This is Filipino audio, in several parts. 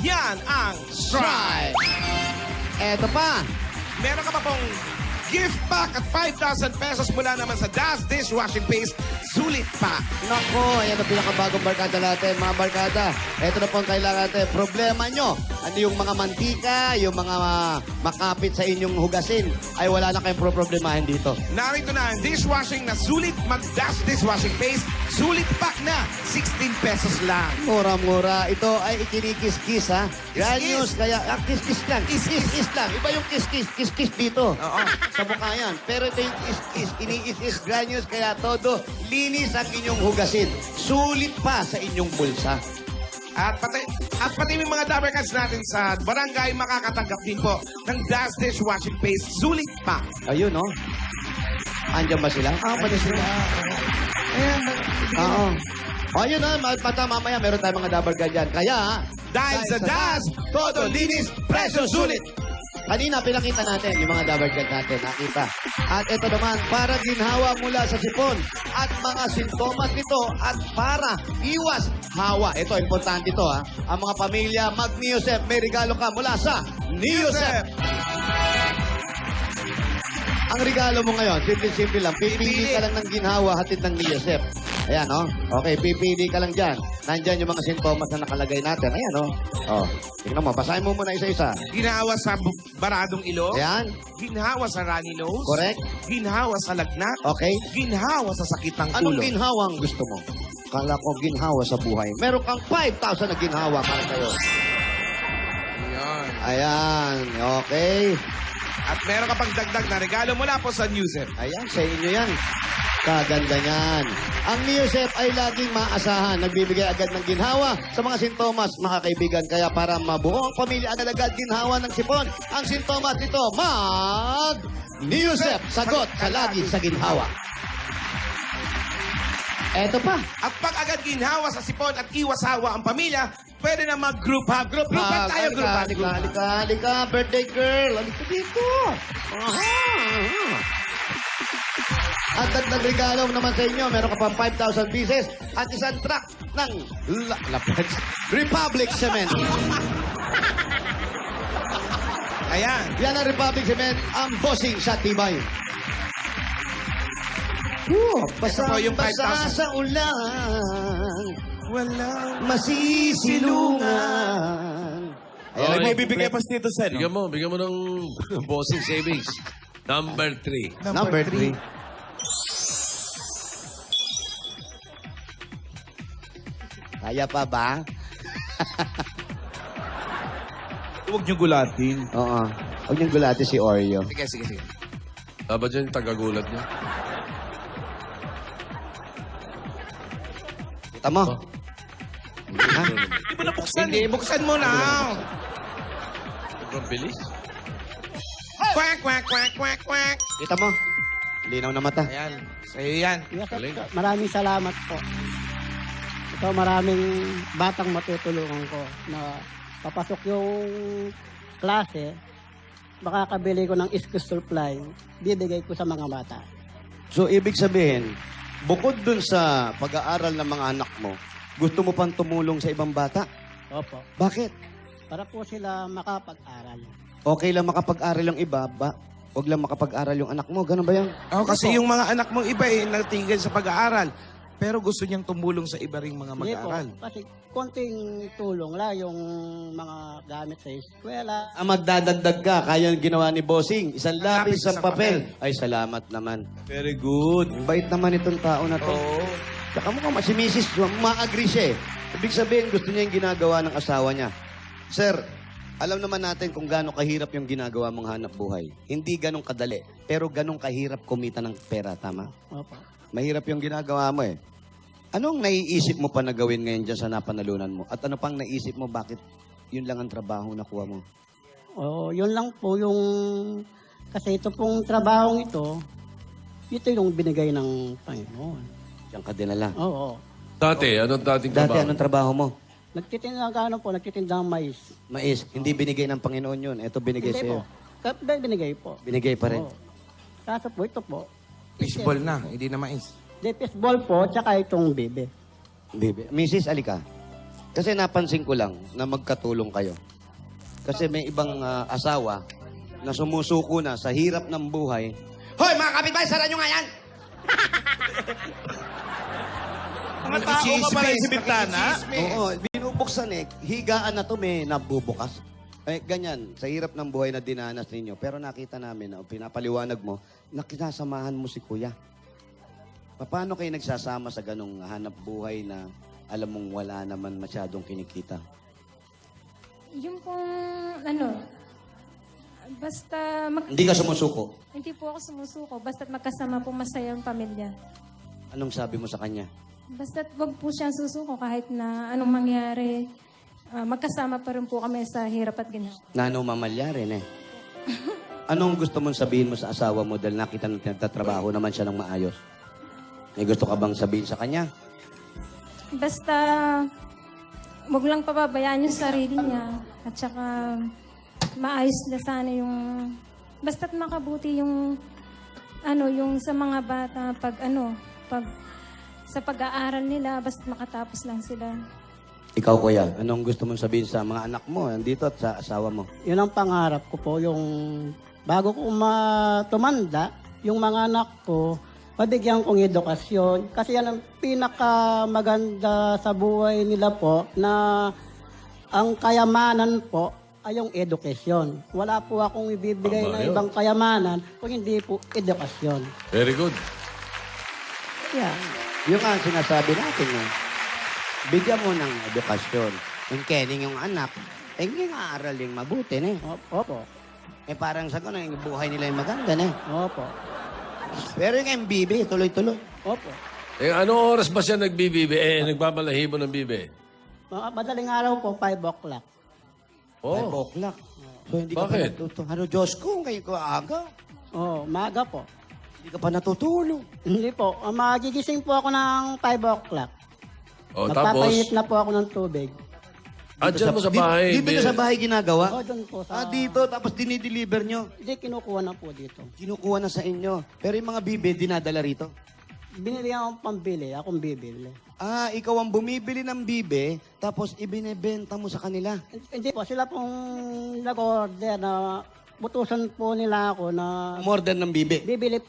Yan ang Try! Eto pa. Meron ka pa pong gift pack at 5,000 pesos mula naman sa Das Dishwashing Paste. Sulit pa. Nako, ayan ang pinakabagong barkada natin, mga barkada. Ito na po ang kailangan natin. Problema nyo, ano yung mga mantika, yung mga makapit sa inyong hugasin, ay wala na kayong problemahin dito. Narito na ang dishwashing na sulit mag-Das Dishwashing Paste. Sulit pack na. 16 pesos lang. Mura-mura. Ito ay ikinikis-kis, ha? Granules, kaya, kiss-kiss lang. Kiss-kiss lang. Iba yung kiss-kiss dito. Oo. Sa mukha yan. Pero ito yung kiss-kiss. Ini-is granules, kaya todo linis ang inyong hugasin. Sulit pa sa inyong bulsa. At pati yung mga Dabber Cats natin sa barangay makakatanggap din po ng Das Dishwashing Paste. Sulit pack. Ayun, no? Andiyan ba sila? Pwede sila. Ayan. Oo. O, yun na. Pata mamaya, meron tayong mga dabar dyan. Kaya, Dahil sa Das, todo linis, presyo sulit. kanina pinakita natin yung mga dabar dyan natin. Nakita. At ito naman, para ginhawa mula sa sipon at mga sintomas nito at para iwas hawa. Ito, importante ito, ha. Ang mga pamilya, mag-Niosep. May regalo ka mula sa Niosep. Ang regalo mo ngayon, simple-simple lang. Pipili ka lang ng ginhawa, hatid ng Niosep. Ayan, no? Okay, pipili ka lang dyan. Nandyan yung mga sintomas na nakalagay natin. Ayan, no? Oh, tingnan mo. Basahin mo muna isa-isa. Ginhawa sa baradong ilong. Ayan. Ginhawa sa runny nose. Correct. Ginhawa sa lagnat. Okay. Ginhawa sa sakit ng Anong ulo. ginhawa ang gusto mo? Kala ko ginhawa sa buhay. Meron kang 5,000 na ginhawa para sa'yo. Ayan. Ayan. Okay. At meron ka pang dagdag na regalo mula po sa Newsep. Ayan, sa inyo yan. Kaganda niyan. Ang Niosep ay laging maasahan. Nagbibigay agad ng ginhawa sa mga sintomas, mga kaibigan. Kaya para mabuo ang pamilya, agad-agad ginhawa ng sipon. Ang sintomas nito, Niosep. Sagot sa lagi sa ginhawa. Eto pa. At pag agad ginhawa sa sipon at iwasawa ang pamilya, pwede na mag-group hug. Group hug tayo, group hug. Halika, birthday girl. Halika dito. Aha. At dagdag regalo naman sa inyo, meron ka pang 5,000 pieces at isang truck ng Republic Cement. Ayan. Yan ang Republic Cement, ang bossing sa tibay. Ito po yung Basa 5,000. sa ulan, Walang masisilungan. Ayan, Ayan, may bibigay pa dito, Sen. Bigyan mo ng bossing savings. Number 3. Number 3. Kaya pa ba? Huwag niyo gulatin. Oo. Huwag niyong gulati si Oreo. Sige. Dapat dyan yung tagagulat niya. Kita mo? Ha? Hindi mo nabuksan Hindi, buksan mo na. Sobrang bilis. Quack, quack, quack, quack, quack. Kita mo? Linaw na mata. Ayan. Sa'yo yan. Yes, sir. Galing. Maraming salamat po. Ito, maraming batang matutulungan ko na papasok yung klase, makakabili ko ng school supply, bibigay ko sa mga bata. So, ibig sabihin, bukod dun sa pag-aaral ng mga anak mo, gusto mo pang tumulong sa ibang bata? Opo. Bakit? Para po sila makapag-aral. Okay lang makapag-aral yung iba, huwag lang makapag-aral yung anak mo. Ganun ba yan? Oh, kasi yung mga anak mong iba natigil sa pag-aaral. Pero gusto niyang tumulong sa iba ring mga Hindi po, mag-aaral. kasi konting tulong lang yung mga gamit sa eskwela. Ang magdadagdag ka, kaya yung ginawa ni Bossing. Isang lapis, Lapis, isang isang papel. papel. Ay, salamat naman. Very good. Bait naman itong tao na to. Oo. Saka mo si Mrs. ma-agree siya eh. Ibig sabihin, gusto niya yung ginagawa ng asawa niya. Sir, alam naman natin kung gaano kahirap yung ginagawa mong hanap buhay. Hindi ganong kadali, pero ganong kahirap kumita ng pera, tama? Opo. Mahirap yung ginagawa mo eh. Anong naiisip mo pa na gawin ngayon dyan sa napanalunan mo? At ano pang naisip mo bakit yun lang ang trabaho na kuha mo? O, yun lang po yung, kasi ito pong trabahong ito yung binigay ng Panginoon. Diyan ka dinala. Oo. Dati, anong dating Dati trabaho? anong trabaho mo? Nagtitinda ng mais. Mais. Hindi binigay ng Panginoon yun. Ito binigay Hindi sa'yo. po. Binigay po. Binigay pa rin. Oo. Kaso po, ito po. Fishball na, hindi na mais. Depes ball po, tsaka itong bebe. Baby. Mrs. Alika. Kasi napansin ko lang na magkatulong kayo. Kasi may ibang asawa na sumusuko na sa hirap ng buhay. Hoy, mga kapitbahay, sara nyo nga yan! Mga tao nga pala yung si Bintana. Oo, binubuksan higaan na to may nabubukas. Ganyan, sa hirap ng buhay na dinanas ninyo. Pero nakita namin, pinapaliwanag mo, na kinasamahan mo si Kuya. Paano kayo nagsasama sa ganong hanap buhay na alam mong wala naman masyadong kinikita? Yung pong, basta Hindi ka sumusuko. hindi po ako sumusuko, basta't magkasama po masaya ang pamilya. Anong sabi mo sa kanya? Basta't wag po siyang susuko kahit na anong mangyari, magkasama pa rin po kami sa hirap at ginawa. Nano mamalya rin Anong gusto mong sabihin mo sa asawa mo dahil nakita natin nagtatrabaho naman siya ng maayos? May gusto ka bang sabihin sa kanya? Basta, wag lang pababayaan yung sarili niya. At saka, maayos na sana yung, basta't makabuti yung, yung sa mga bata, pag sa pag-aaral nila, basta't makatapos lang sila. Ikaw, Kuya, anong gusto mong sabihin sa mga anak mo nandito at sa asawa mo? Yun ang pangarap ko po, yung bago ko tumanda, yung mga anak ko, mabigyan kong edukasyon. Kasi yan ang pinakamaganda sa buhay nila po na ang kayamanan po ay yung edukasyon. Wala po akong ibibigay Tama na yun. ibang kayamanan kung hindi po edukasyon. Very good. Yeah. Yung nga sinasabi natin bigyan mo ng edukasyon. Yung kening yung anak, hindi nga aaraling mabuti Opo. parang sa ganun, yung buhay nila yung maganda Opo. Pero yung MBB, tuloy-tuloy. Opo. Ano oras ba siya nagbibibe? Nagbabalahibo ng bibe? Madaling araw po, 5 o'clock. 5 o'clock. So hindi ka pa Bakit? natutulog. Ano, Diyos ko, kayo ko aga. Oo, maaga po. Hindi ka pa natutulog. Hindi po. Magigising po ako ng 5 o'clock. O, tapos, Magpapainit na po ako ng tubig. dyan mo sa bahay. Dito sa bahay ginagawa? Doon po sa... Dito, tapos dinideliver nyo. Hindi, kinukuha na po dito. Kinukuha na sa inyo. Pero yung mga bibe, dinadala rito. Binili akong pambili, akong bibili. Ikaw ang bumibili ng bibe, tapos ibinebenta mo sa kanila. Hindi po, sila pong nag-order na butusan po nila ako na Umorder ng bibe. bibili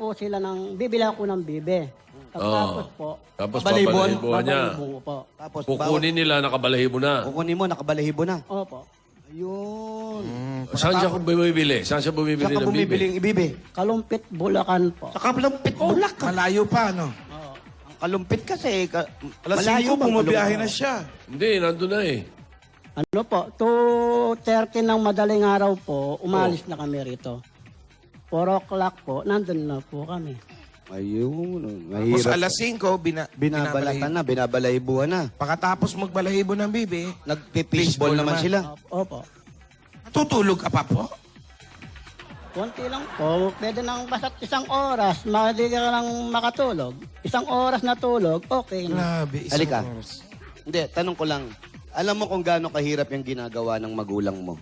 ako ng bibe. Tapos po, Tapos Babalahibuan? babalahibuan niya. babalibo po. Tapos Kukunin nila, nakabalahibo na. kukunin mo, nakabalahibo na. Opo. Ayun. Saan siya bumibili? Saan siya bumibili Saan ka ng bibe? bumibili ng ibibe? Kalumpit, Bulacan po. Sa Kalumpit, Bulacan. Malayo pa, no? Ang Kalumpit kasi, Alas 5, malayo ba bumabiyahe Kalumpit? na siya. Hindi, nandun na eh. Ano po, 2:30 ng madaling araw po, umalis na kami rito. 4 o'clock po, nandun na po kami. Ayun, Tapos mahirap. alas 5, Binabalatan na, binabalahibuhan na. Pagkatapos magbalahibo ng bibi, Nagpipishball Baseball naman naman. sila. Opo. natutulog ka pa po? Konti lang po, pwede nang basta't 1 oras, madali ka lang makatulog. 1 oras na tulog, okay na. Grabe, Halika. Hindi, tanong ko lang. Alam mo kung gaano kahirap yung ginagawa ng magulang mo?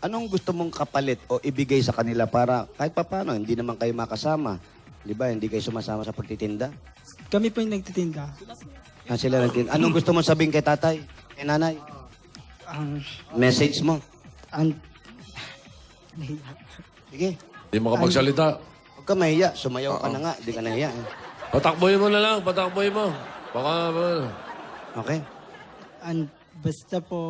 Anong gusto mong kapalit o ibigay sa kanila para kahit papano, hindi naman kayo makasama? Di ba, hindi kayo sumasama sa pagtitinda? Kami po yung nagtitinda. Sila nagtitinda. Anong gusto mong sabihin kay tatay? Kay nanay? Message mo? Sige. Hindi makapagsalita. Huwag ka mahiya. Sumayaw ka na nga. Hindi ka nahiya. Patakboy mo na lang, patakboy mo. Baka, Okay? Basta po,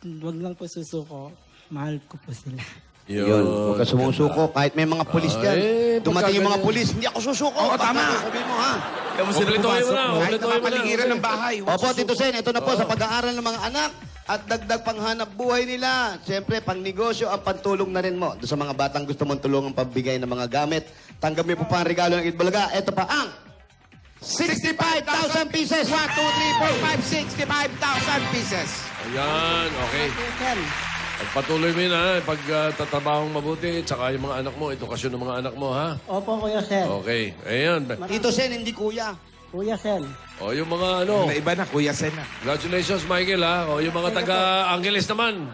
wag lang po susuko. Mahal ko po sila. Yun. Huwag ka sumusuko. Kahit may mga pulis dyan. Dumating yung mga pulis. Hindi ako susuko. Oo, tama. Sabihin mo, ha? Kaya mo sila Uplituhin mo na, pumasok, no? Kahit uplituhin mo na. napapaligiran ng bahay. Opo, Tito Sen, ito na po sa pag-aaral ng mga anak at dagdag panghanap buhay nila. Siyempre, pang negosyo ang pantulong na rin mo. Doon sa mga batang gusto mong tulungan pagbigay ng mga gamit. Tanggap mo po pa ang regalo ng Itbulaga. Ito pa ang 65,000 pieces. 1, 2, 3, 4, 5, 65,000 pieces. Ayan, okay. Sir, Pagpatuloy mo yun, ha? Pagtatrabahong mabuti, tsaka yung mga anak mo, edukasyon ng mga anak mo, ha? opo Kuya Sen. Okay. Ayan. Tito Sen, hindi kuya. Kuya Sen. O, yung mga ano, Na iba na, Kuya Sen na. congratulations, Michael, ha? O, yung mga taga-Angeles naman.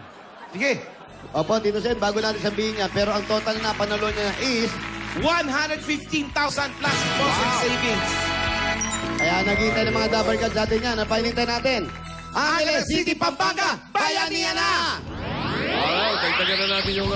Sige. Opo, Tito Sen, bago natin sabihin niya, pero ang total na panalo niya is 115,000 plus boss in savings. Kaya naghihintay ng mga Dabber Cats natin yan. Ang pahinintay natin. Angeles City, Pampanga, Bayanihan na! Alright, dagdagan na natin yung